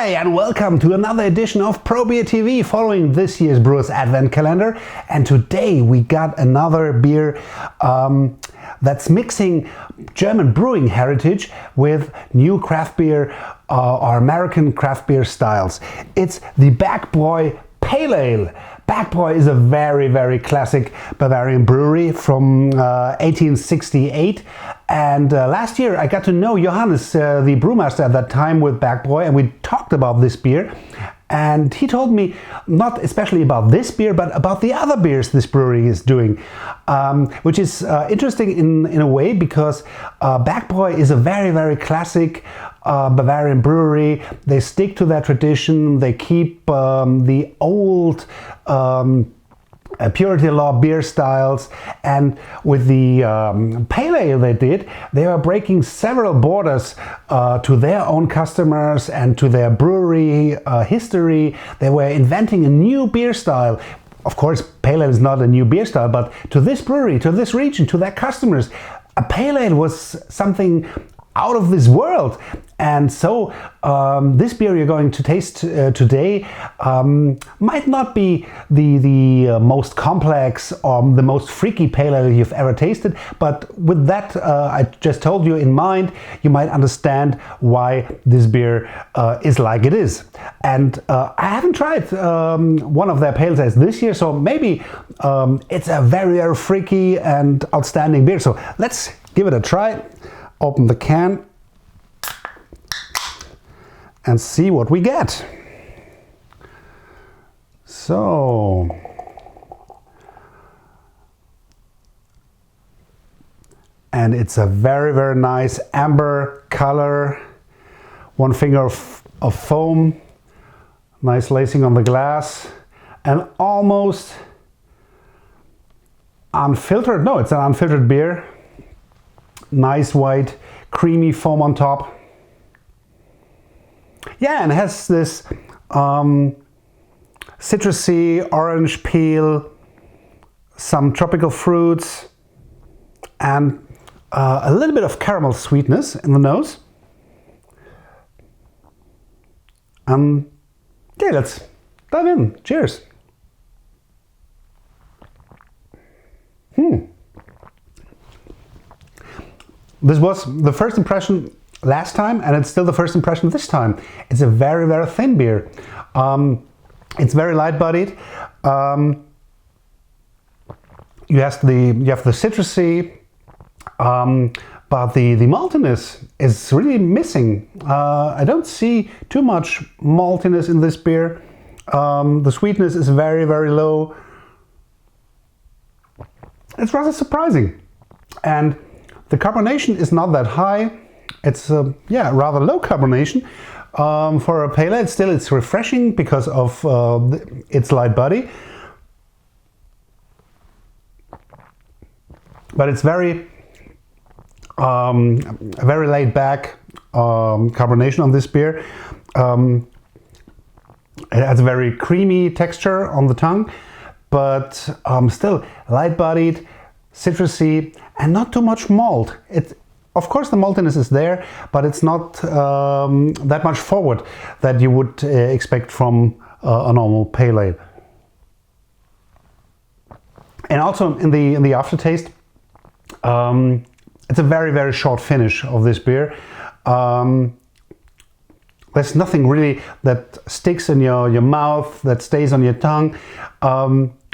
Hi and welcome to another edition of probier.at following this year's Brewers Advent Calendar. And today we got another beer that's mixing German brewing heritage with new craft beer or American craft beer styles. It's the Bergbräu Pale Ale. Bergbräu is a very classic Bavarian brewery from 1868, and last year I got to know Johannes, the brewmaster at that time with Bergbräu, and we talked about this beer, and he told me not especially about this beer but about the other beers this brewery is doing, which is interesting in a way because Bergbräu is a very classic Bavarian brewery. They stick to their tradition. They keep the old purity law beer styles, and with the pale ale they are breaking several borders to their own customers and to their brewery history. They were inventing a new beer style. Of course, pale ale is not a new beer style, but to this brewery, to this region, to their customers, a pale ale was something out of this world. And so this beer you're going to taste today might not be the most complex or the most freaky pale ale you've ever tasted, but with that I just told you in mind, you might understand why this beer is like it is. And I haven't tried one of their pale ales this year, so maybe it's a very freaky and outstanding beer. So let's give it a try. Open the can and see what we get. So, and it's a very nice amber color, one finger of foam, nice lacing on the glass, and almost unfiltered. No, it's an unfiltered beer. Nice white creamy foam on top. Yeah, and it has this citrusy orange peel, some tropical fruits, and a little bit of caramel sweetness in the nose. Okay, let's dive in. Cheers. This was the first impression last time, and it's still the first impression this time. It's a very thin beer. It's very light-bodied. You have the citrusy, but the maltiness is really missing. I don't see too much maltiness in this beer. The sweetness is very low. It's rather surprising, and the carbonation is not that high. It's rather low carbonation for a pale ale. Still, it's refreshing because of its light body. But it's very laid back carbonation on this beer. It has a very creamy texture on the tongue, but still light-bodied, citrusy, and not too much malt. Of course, the maltiness is there, but it's not that much forward that you would expect from a normal pale ale. And also in the aftertaste, it's a very short finish of this beer. There's nothing really that sticks in your mouth, that stays on your tongue.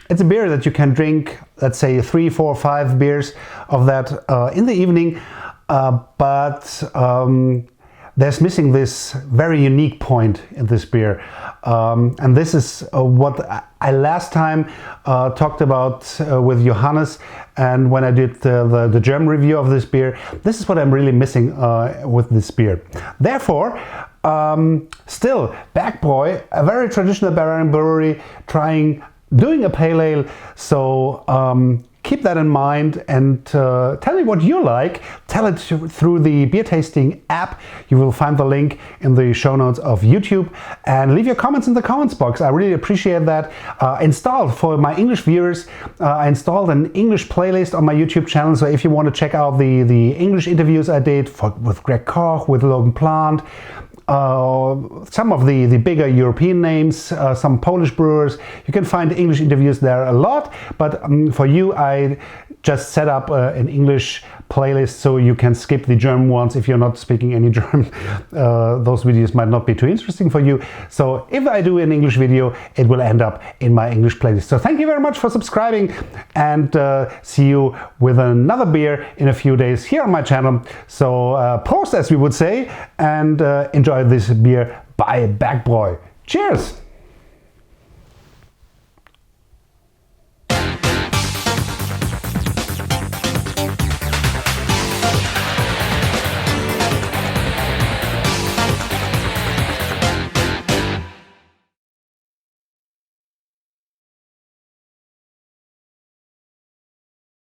It's a beer that you can drink, let's say 3, 4, 5 beers of that in the evening. But there's missing this very unique point in this beer, and this is what I last time talked about with Johannes, and when I did the German review of this beer. This is what I'm really missing with this beer. Therefore, still Bergbräu, a very traditional Bavarian brewery, doing a pale ale. So keep that in mind, and tell me what you like. Tell it through the beer tasting app. You will find the link in the show notes of YouTube, and leave your comments in the comments box. I really appreciate that. Installed for my English viewers, I installed an English playlist on my YouTube channel, so if you want to check out the English interviews I did with Greg Koch, with Logan Plant, some of the bigger European names, some Polish brewers. You can find English interviews there a lot, but for you I just set up an English playlist so you can skip the German ones if you're not speaking any German. Those videos might not be too interesting for you. So if I do an English video, it will end up in my English playlist. So thank you very much for subscribing, and see you with another beer in a few days here on my channel. So Prost, as we would say, and enjoy this beer by Bergbräu. Cheers!